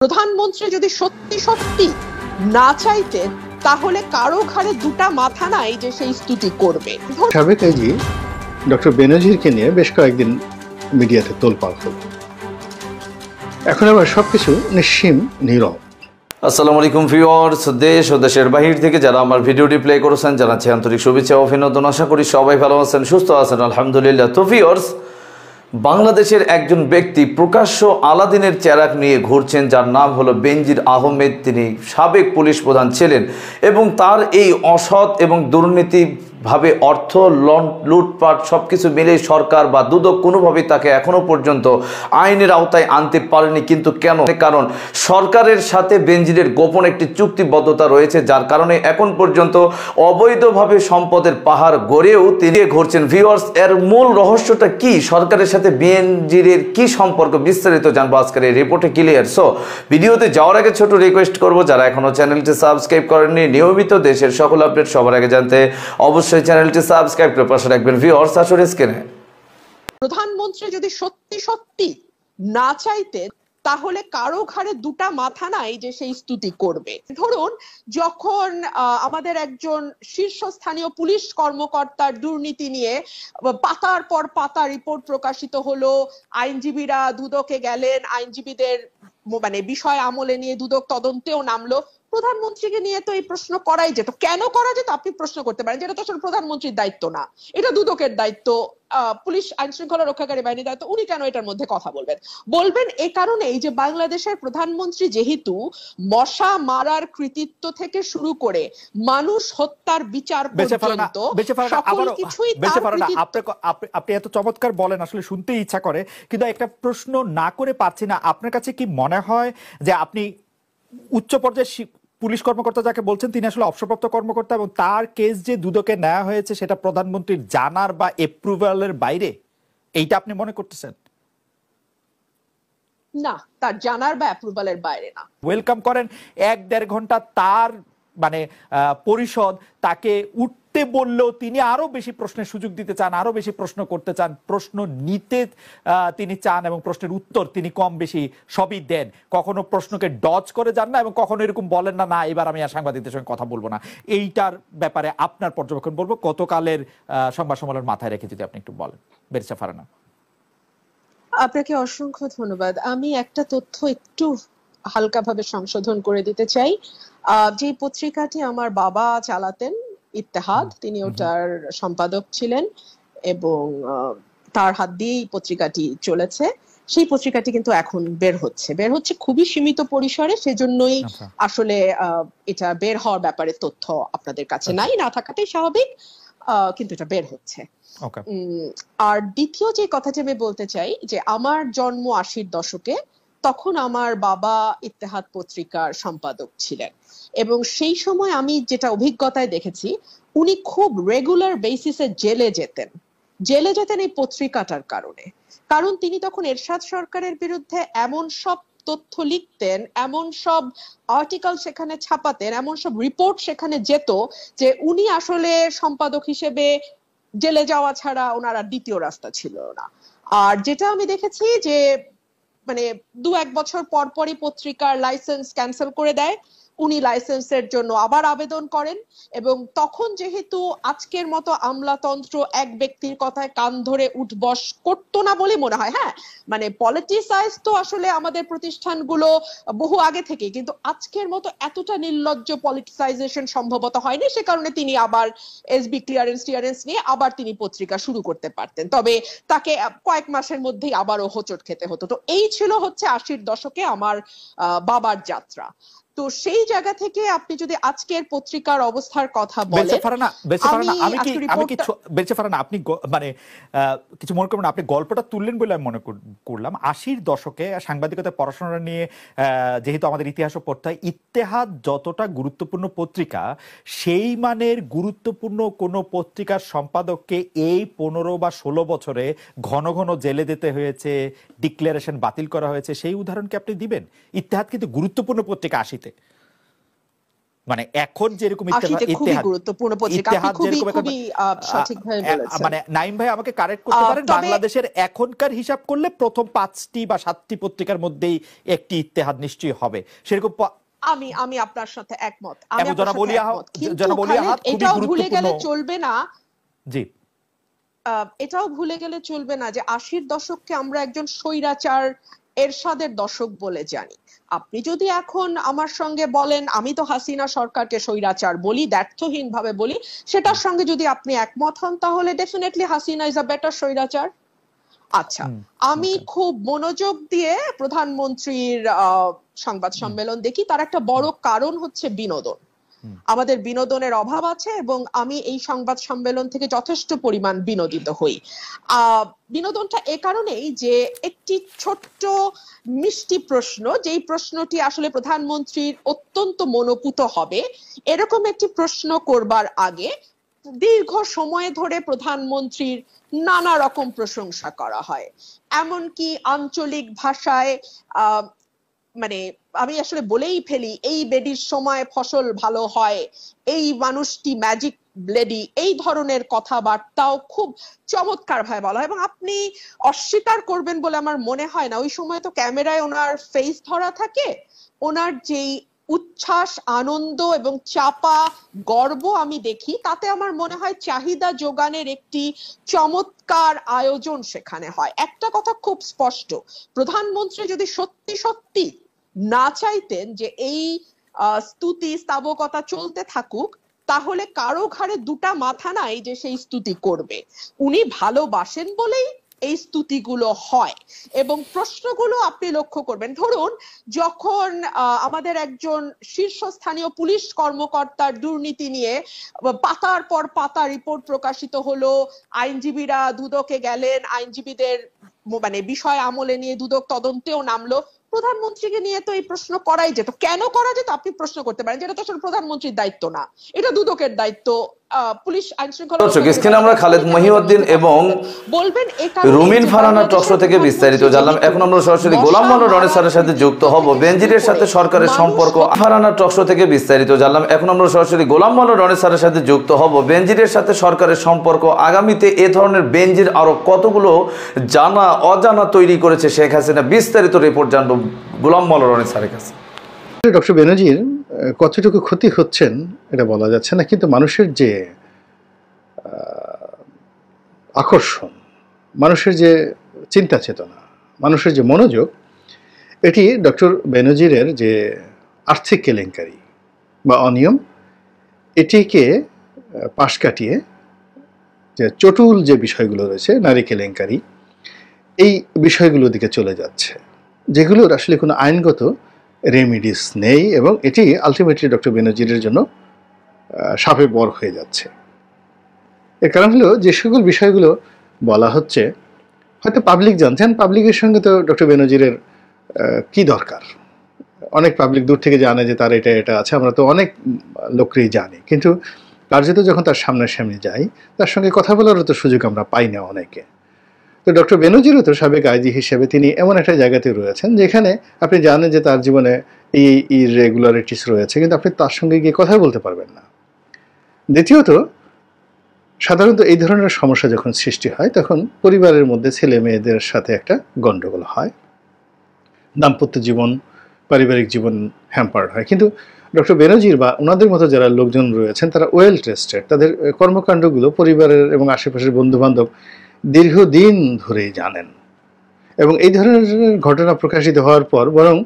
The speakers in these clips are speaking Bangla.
প্রধানমন্ত্রী যদি সত্যি সত্যি না চাইতেন তাহলে কারো ঘাড়ে দুটা মাথা নাই যে সেই স্তুতি করবে। সাবেক আইজি ডক্টর বেনজিরকে নিয়ে বেশ কয়েকদিন মিডিয়াতে তোলপাড় হল, এখন আবার সবকিছু নিশ্চিম নীরব। আসসালামু আলাইকুম ভিউয়ার্স, দেশ ও দেশের বাহির থেকে যারা আমার ভিডিওটি প্লে করেছেন জানাচ্ছি আন্তরিক শুভেচ্ছা ও অভিনন্দন। আশা করি সবাই ভালো আছেন, সুস্থ আছেন, আলহামদুলিল্লাহ। তো ভিউয়ার্স, বাংলাদেশের একজন ব্যক্তি প্রকাশ্য আলাদিনের চেরাগ নিয়ে ঘুরছেন, যার নাম হলো বেনজির আহমেদ। তিনি সাবেক পুলিশ প্রধান ছিলেন এবং তার এই অসৎ এবং দুর্নীতিভাবে অর্থ লুটপাট সব কিছু মিলে সরকার বা দুদক কোনোভাবেই তাকে এখনো পর্যন্ত আইনের আওতায় আনতে পারেনি। কিন্তু কেন? কারণ সরকারের সাথে বেনজিরের গোপন একটি চুক্তিবদ্ধতা রয়েছে, যার কারণে এখন পর্যন্ত অবৈধভাবে সম্পদের পাহাড় গড়েও তিনি ঘুরছেন। ভিউয়ার্স, এর মূল রহস্যটা কি? সরকারের সাথে বেনজিরের কি সম্পর্ক? বিস্তারিত জানবো আজকের এই রিপোর্টে ক্লিয়ার। সো ভিডিওতে যাওয়ার আগে ছোট রিকোয়েস্ট করব, যারা এখনো চ্যানেলটি সাবস্ক্রাইব করেননি, নিয়মিত দেশের সকল আপডেট সবার আগে জানতে অবশ্যই চ্যানেলটি সাবস্ক্রাইব করে পাশে রাখবেন। ভিউয়ার্স, আসলে স্ক্রিনে প্রধানমন্ত্রী যদি সত্যি সত্যি না চাইতেন তাহলে কারো ঘাড়ে দুটা মাথা নাই যে সেই স্তুতি করবে। ধরুন, যখন আমাদের একজন শীর্ষস্থানীয় পুলিশ কর্মকর্তার দুর্নীতি নিয়ে পাতার পর পাতা রিপোর্ট প্রকাশিত হলো, আইনজীবীরা দুদকে গেলেন, আইনজীবীদের বিষয় আমলে নিয়ে দুদক তদন্তেও নামলো, প্রধানমন্ত্রীকে নিয়ে তো এই প্রশ্ন করাই যেত। কেন করা যেত আপনি প্রশ্ন করতে পারেন, যেটা তো আসলে প্রধানমন্ত্রীর দায়িত্ব না, এটা দুদকের দায়িত্ব, পুলিশ আইন শৃঙ্খলা রক্ষাকারী বাহিনীর দায়িত্ব। উনি কেন এটার মধ্যে কথা বলবেন এই কারণেই যে বাংলাদেশের প্রধানমন্ত্রী যেহেতু মশা মারার কৃতিত্ব থেকে শুরু করে মানুষ হত্যার বিচার পর্যন্ত সকল কিছুই আপনি এত চমৎকার বলেন, আসলে শুনতে ইচ্ছা করে, কিন্তু একটা প্রশ্ন না করে পারছি না। আপনার কাছে কি মনে হয় যে আপনি উচ্চ পর্যায়ের পুলিশ কর্মকর্তা যাকে বলছেন তিনি আসলে অবসরপ্রাপ্ত কর্মকর্তা এবং তার কেস যে দুদকে নেওয়া হয়েছে সেটা প্রধানমন্ত্রীর জানার বা এপ্রুভালের বাইরে, এইটা আপনি মনে করতেছেন? না, তার জানার বা অ্যাপ্রুভালের বাইরে না। ওয়েলকাম করেন 1-1.5 ঘন্টা তার পরিষদ তাকে উঠতে বললেও তিনি আরো বেশি প্রশ্নের সুযোগ দিতে চান, আরো বেশি প্রশ্ন করতে চান, প্রশ্ন নিতে তিনি চান এবং প্রশ্নের উত্তর তিনি কম বেশি সবই দেন। কখনো প্রশ্নকে ডজ করে যান না এবং কখনো এরকম বলেন না, না এবার আমি আর সাংবাদিকদের সঙ্গে কথা বলবো না। এইটার ব্যাপারে আপনার পর্যবেক্ষণ বলবো, গতকালের সংবাদ সম্মেলন মাথায় রেখে যদি আপনি একটু বলেন। বেরিসা ফারহানা। আপনাকে অসংখ্য ধন্যবাদ। আমি একটা তথ্য একটু হালকাভাবে সংশোধন করে দিতে চাই। যে পত্রিকাটি আমার বাবা চালাতেন, ইত্তেহাদ, তিনি ওটার সম্পাদক ছিলেন এবং তার হাত দিয়েই পত্রিকাটি চলেছে। সেই পত্রিকাটি কিন্তু এখন বের হচ্ছে খুবই সীমিত পরিসরে, সেজন্যই আসলে এটা বের হওয়ার ব্যাপারে তথ্য আপনাদের কাছে নাই, না থাকাটাই স্বাভাবিক, কিন্তু এটা বের হচ্ছে। আর দ্বিতীয় যে কথাটি আমি বলতে চাই, যে আমার জন্ম 80-র দশকে, তখন আমার বাবা ইত্তেহাদ পত্রিকার সম্পাদক ছিলেন এবং সেই সময় আমি যেটা অভিজ্ঞতায় দেখেছি, উনি খুব রেগুলার বেসিসে জেলে যেতেন এই পত্রিকাটার কারণে। কারণ তিনি তখন এরশাদ সরকারের বিরুদ্ধে এমন সব তথ্য লিখতেন, এমন সব আর্টিকেল সেখানে ছাপাতেন, এমন সব রিপোর্ট সেখানে যেত, যে উনি আসলে সম্পাদক হিসেবে জেলে যাওয়া ছাড়া ওনার আর দ্বিতীয় রাস্তা ছিল না। আর যেটা আমি দেখেছি যে 2-1 বছর পর পরই পত্রিকার লাইসেন্স ক্যান্সেল করে দেয়, উনি লাইসেন্সের জন্য আবার আবেদন করেন এবং তখন যেহেতু আজকের মতো আমলাতন্ত্র এক ব্যক্তির কথায় কান ধরে উঠবস করতো না বলে মনে হয়, হ্যাঁ পলিটিসাইজ তো আসলে আমাদের প্রতিষ্ঠানগুলো বহু আগে থেকে, কিন্তু আজকের মতো এতটা নির্লজ্জ পলিটিসাইজেশন সম্ভবত হয়নি। সে কারণে তিনি আবার এসবি ক্লিয়ারেন্স নিয়ে আবার তিনি পত্রিকা শুরু করতে পারতেন, তবে তাকে কয়েক মাসের মধ্যেই আবারও হোঁচট খেতে হতো। তো এই ছিল হচ্ছে 80-র দশকে আমার বাবার যাত্রা। তো সেই জায়গা থেকে আপনি যদি আজকের পত্রিকার অবস্থার কথা বলেন, আপনি কিছু মনে করবেন, আপনি গল্পটা তুললেন বলে আমি মনে করলাম 80-র দশকে সাংবাদিকতা পড়াশোনা নিয়ে যেহেতু আমাদের ইতিহাসও পড়তে হয়, ইত্তেহাদ যতটা গুরুত্বপূর্ণ পত্রিকা, সেই মানের গুরুত্বপূর্ণ কোনো পত্রিকার সম্পাদককে এই 15 বা 16 বছরে ঘন ঘন জেলে যেতে হয়েছে, ডিক্লারেশন বাতিল করা হয়েছে, সেই উদাহরণ কি আপনি দিবেন? ইত্তেহাদ কিন্তু গুরুত্বপূর্ণ পত্রিকা 80-তে। মানে এখন যেরকম আশিতে খুবই গুরুত্বপূর্ণ পত্রিকা, আপনি খুবই খুবই সঠিকভাবে বলেছেন। মানে নাইম ভাই আমাকে কারেক্ট করতে পারেন, বাংলাদেশের এখনকার হিসাব করলে প্রথম 5টি বা 7টি পত্রিকার মধ্যেই একটি ইত্তেহাদ নিশ্চয়ই হবে, সেরকম আমি আপনার সাথে একমত। এটাও ভুলে গেলে চলবে না, জি এটাও ভুলে গেলে চলবে না যে 80-র দশককে আমরা একজন স্বৈরাচার এরশাদের দশক বলে জানি। আপনি যদি এখন আমার সঙ্গে বলেন আমি তো হাসিনা সরকারকে স্বৈরাচার বলি, দ্ব্যর্থহীন ভাবে বলি, সেটার সঙ্গে যদি আপনি একমত হন তাহলে definitely Hasina is a better স্বৈরাচার। আচ্ছা, আমি খুব মনোযোগ দিয়ে প্রধানমন্ত্রীর সংবাদ সম্মেলন দেখি, তার একটা বড় কারণ হচ্ছে বিনোদন। আমাদের বিনোদনের অভাব আছে এবং আমি এই সংবাদ সম্মেলন থেকে যথেষ্ট পরিমাণ বিনোদিত হই। বিনোদনটা এ কারণেই যে একটি ছোট্ট মিষ্টি প্রশ্ন, যেই প্রশ্নটি আসলে প্রধানমন্ত্রীর অত্যন্ত মনোপুত হবে, এরকম একটি প্রশ্ন করবার আগে দীর্ঘ সময় ধরে প্রধানমন্ত্রীর নানা রকম প্রশংসা করা হয়। এমনকি আঞ্চলিক ভাষায় মানে আমি আসলে বলেই ফেলি, এই বেডির সময় ফসল ভালো হয়, এই মানুষটি ম্যাজিক লেডি, এই ধরনের কথাবার্তাও খুব চমৎকার ভাবে বলা হয়। এবং আপনি অস্বীকার করবেন বলে আমার মনে হয় না, ওই সময় তো ক্যামেরায় ওনার ফেস ধরা থাকে, ওনার যেই উচ্ছ্বাস, আনন্দ এবং চাপা গর্ব আমি দেখি, তাতে আমার মনে হয় চাহিদা যোগানের একটি চমৎকার আয়োজন সেখানে হয়। একটা কথা খুব স্পষ্ট, প্রধানমন্ত্রী যদি সত্যি সত্যি না চাইতেন যে এই স্তুতি স্তাবকতা চলতে থাকুক, তাহলে কারো ঘাড়ে দুটা মাথা নাই যে সেই স্তুতি করবে। উনি ভালোবাসেন বলেই এই স্তুতিগুলো হয়। এবং প্রশ্নগুলো আপনি লক্ষ্য করবেন, ধরুন যখন আমাদের একজন শীর্ষস্থানীয় পুলিশ কর্মকর্তার দুর্নীতি নিয়ে পাতার পর পাতা রিপোর্ট প্রকাশিত হলো, আইনজীবীরা দুদকে গেলেন, আইনজীবীদের মানে বিষয় আমলে নিয়ে দুদক তদন্তেও নামলো, প্রধানমন্ত্রীকে নিয়ে তো এই প্রশ্ন করাই যেত। কেন করা যেত আপনি প্রশ্ন করতে পারেন, যেটা তো আসলে প্রধানমন্ত্রীর দায়িত্ব না, এটা দুদকের দায়িত্ব। পুলিশ আইন শৃঙ্খলা আমরা খালেদ মহিউদ্দিন এবং রুমিন ফারহানা টকশো থেকে বিস্তারিত জানলাম। এখন আমরা সরাসরি গোলাম মাওলা রনি স্যারের সাথে যুক্ত হব। বেনজিরের সাথে সরকারের সম্পর্ক, ফারহানা টকশো থেকে বিস্তারিত জানলাম। এখন আমরা সরাসরি গোলাম মাওলা রনি স্যারের সাথে যুক্ত হব। বেনজিরের সাথে সরকারের সম্পর্ক, আগামীতে এ ধরনের বেনজির আরো কতগুলো জানা অজানা তৈরি করেছে শেখ হাসিনা, বিস্তারিত রিপোর্ট জানবো গোলাম মাওলা রনি স্যারের কাছে। ডক্টর বেনজির কতটুকু ক্ষতি হচ্ছেন এটা বলা যাচ্ছে না, কিন্তু মানুষের যে আকর্ষণ, মানুষের যে চিন্তা চেতনা, মানুষের যে মনোযোগ, এটি ডক্টর বেনজিরের যে আর্থিক কেলেঙ্কারি বা অনিয়ম, এটিকে পাশ কাটিয়ে যে চটুল যে বিষয়গুলো রয়েছে, নারী কেলেঙ্কারি, এই বিষয়গুলোর দিকে চলে যাচ্ছে, যেগুলোর আসলে কোনো আইনগত রেমিডিস নেই, এবং এটি আলটিমেটলি ডক্টর বেনজিরের জন্য সাপে বর হয়ে যাচ্ছে। এর কারণ হলো যে সকল বিষয়গুলো বলা হচ্ছে হয়তো পাবলিক জানছেন, পাবলিকের সঙ্গে তো ডক্টর বেনজিরের কি দরকার, অনেক পাবলিক দূর থেকে জানে যে তার এটা আছে, আমরা তো অনেক লোককেই জানি, কিন্তু কার্যত যখন তার সামনাসামনি যাই তার সঙ্গে কথা বলারও তো সুযোগ আমরা পাই না অনেকে। তো ডক্টর বেনজিরও তো সাবেক আইজি হিসেবে তিনি এমন একটা জায়গাতে রয়েছেন যেখানে আপনি জানেন যে তার জীবনে এই ইরেগুলারিটিস রয়েছে, কিন্তু আপনি তার সঙ্গে গিয়ে কথা বলতে পারবেন না। দ্বিতীয়ত, সাধারণত এই ধরনের সমস্যা যখন সৃষ্টি হয় তখন পরিবারের মধ্যে ছেলে মেয়েদের সাথে একটা গণ্ডগোল হয়, দাম্পত্য জীবন, পারিবারিক জীবন হ্যাম্পার্ড হয়। কিন্তু ডক্টর বেনজির বা ওনাদের মতো যারা লোকজন রয়েছেন তারা ওয়েল টেস্টেড, তাদের কর্মকাণ্ডগুলো পরিবারের এবং আশেপাশের বন্ধুবান্ধব দীর্ঘদিন ধরেই জানেন, এবং এই ধরনের ঘটনা প্রকাশিত হওয়ার পর বরং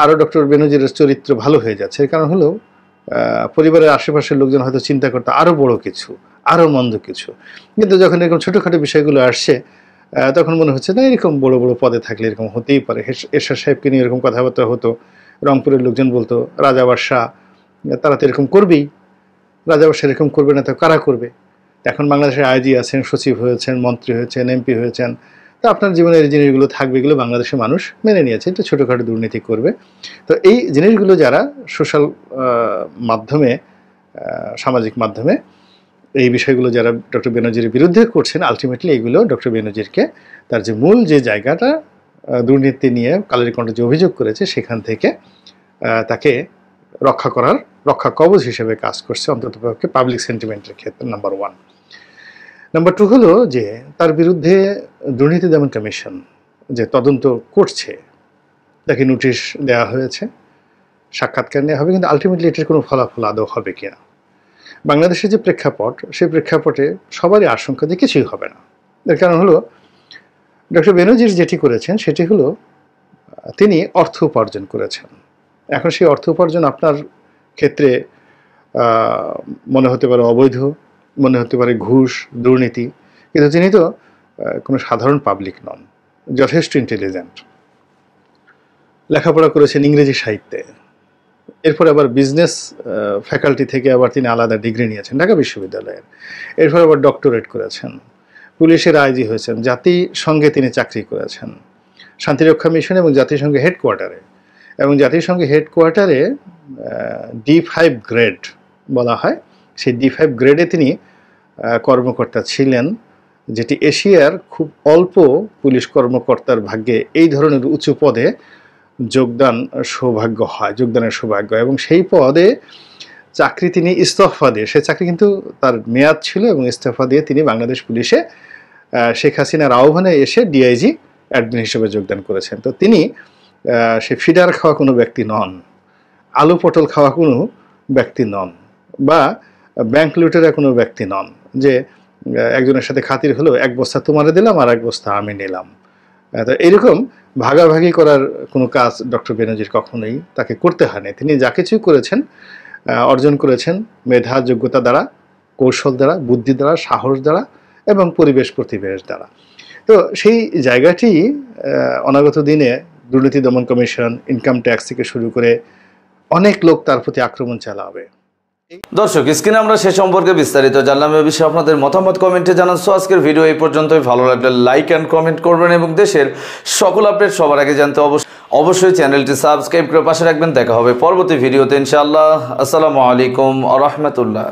আরও ডক্টর বেনজিরের চরিত্র ভালো হয়ে যাচ্ছে। এর কারণ হলো পরিবারের আশেপাশের লোকজন হয়তো চিন্তা করতে আরও বড় কিছু, আরও মন্দ কিছু, কিন্তু যখন এরকম ছোটোখাটো বিষয়গুলো আসছে তখন মনে হচ্ছে না এরকম বড় বড় পদে থাকলে এরকম হতেই পারে। এরশাদ সাহেবকে নিয়ে এরকম কথাবার্তা হতো, রংপুরের লোকজন বলতো রাজা বাদশাহ তারা তো এরকম করবেই, রাজা বাদশাহ এরকম করবে না তো কারা করবে। এখন বাংলাদেশের আইজি আছেন, সচিব হয়েছেন, মন্ত্রী হয়েছেন, এমপি হয়েছেন, তো আপনার জীবনে এই জিনিসগুলো থাকবে, এগুলো বাংলাদেশের মানুষ মেনে নিয়েছে, একটু ছোটোখাটো দুর্নীতি করবে। তো এই জিনিসগুলো যারা সোশ্যাল মাধ্যমে, সামাজিক মাধ্যমে এই বিষয়গুলো যারা ডক্টর বেনজিরের বিরুদ্ধে করছেন, আলটিমেটলি এগুলো ডক্টর বেনজিরকে তার যে মূল যে জায়গাটা দুর্নীতি নিয়ে কালের কণ্ঠ যে অভিযোগ করেছে সেখান থেকে তাকে রক্ষা করার রক্ষা কবচ হিসেবে কাজ করছে, অন্ততপক্ষে পাবলিক সেন্টিমেন্টের ক্ষেত্রে, নাম্বার 1। নাম্বার 2 হলো যে তার বিরুদ্ধে দুর্নীতি দমন কমিশন যে তদন্ত করছে, তাকে নোটিশ দেওয়া হয়েছে, সাক্ষাৎকার নেওয়া হবে, কিন্তু আলটিমেটলি এটার কোনো ফলাফল আদৌ হবে কিনা। বাংলাদেশের যে প্রেক্ষাপট, সেই প্রেক্ষাপটে সবারই আশঙ্কা যে কিছুই হবে না। এর কারণ হলো ডক্টর বেনজির যেটি করেছেন সেটি হলো তিনি অর্থ উপার্জন করেছেন। এখন সেই অর্থ উপার্জন আপনার ক্ষেত্রে মনে হতে পারে অবৈধ, মনে হতে পারে ঘুষ, দুর্নীতি, কিন্তু তিনি তো কোনো সাধারণ পাবলিক নন, যথেষ্ট ইন্টেলিজেন্ট, লেখাপড়া করেছেন ইংরেজি সাহিত্যে, এরপর আবার বিজনেস ফ্যাকাল্টি থেকে আবার তিনি আলাদা ডিগ্রি নিয়েছেন ঢাকা বিশ্ববিদ্যালয়ের, এরপর আবার ডক্টরেট করেছেন, পুলিশের আইজি হয়েছেন, জাতিসংঘে তিনি চাকরি করেছেন, শান্তিরক্ষা মিশন এবং জাতিসংঘ হেডকোয়ার্টারে, এবং জাতিসংঘ হেডকোয়ার্টারে D5 গ্রেড বলা হয়, সেই D5 গ্রেডে তিনি কর্মকর্তা ছিলেন, যেটি এশিয়ার খুব অল্প পুলিশ কর্মকর্তার ভাগ্যে এই ধরনের উঁচু পদে যোগদানের সৌভাগ্য। এবং সেই পদে চাকরি তিনি ইস্তফা দিয়ে, সে চাকরি কিন্তু তার মেয়াদ ছিল, এবং ইস্তফা দিয়ে তিনি বাংলাদেশ পুলিশে শেখ হাসিনার আহ্বানে এসে ডিআইজি অ্যাডমিন হিসেবে যোগদান করেছেন। তো তিনি সে ফিডার খাওয়া কোনো ব্যক্তি নন, আলু পটল খাওয়া কোনো ব্যক্তি নন, বা ব্যাংক লুটেরা কোনো ব্যক্তি নন, যে একজনের সাথে খাতির হলো 1 বস্তা তোমারে দিলাম আর 1 বস্তা আমি নিলাম। তো এরকম ভাগাভাগি করার কোনো কাজ ডক্টর বেনজির কখনোই তাকে করতে হয়নি। তিনি যা কিছুই করেছেন, অর্জন করেছেন মেধা যোগ্যতা দ্বারা, কৌশল দ্বারা, বুদ্ধি দ্বারা, সাহস দ্বারা এবং পরিবেশ প্রতিবেশ দ্বারা। তো সেই জায়গাটি অনাগত দিনে দুর্নীতি দমন কমিশন, ইনকাম ট্যাক্স থেকে শুরু করে অনেক লোক তার প্রতি আক্রমণ চালাবে। দর্শক, স্ক্রিনে আমরা সে সম্পর্কে বিস্তারিত জানলাম। এ বিষয়ে আপনাদের মতামত কমেন্টে জানান। সো আজকের ভিডিও এই পর্যন্তই। ভালো লাগলে লাইক অ্যান্ড কমেন্ট করবেন, এবং দেশের সকল আপডেট সবার আগে জানতে অবশ্যই চ্যানেলটি সাবস্ক্রাইব করে পাশে রাখবেন। দেখা হবে পরবর্তী ভিডিওতে ইনশাআল্লাহ। আসসালামু আলাইকুম ওয়া রাহমাতুল্লাহ।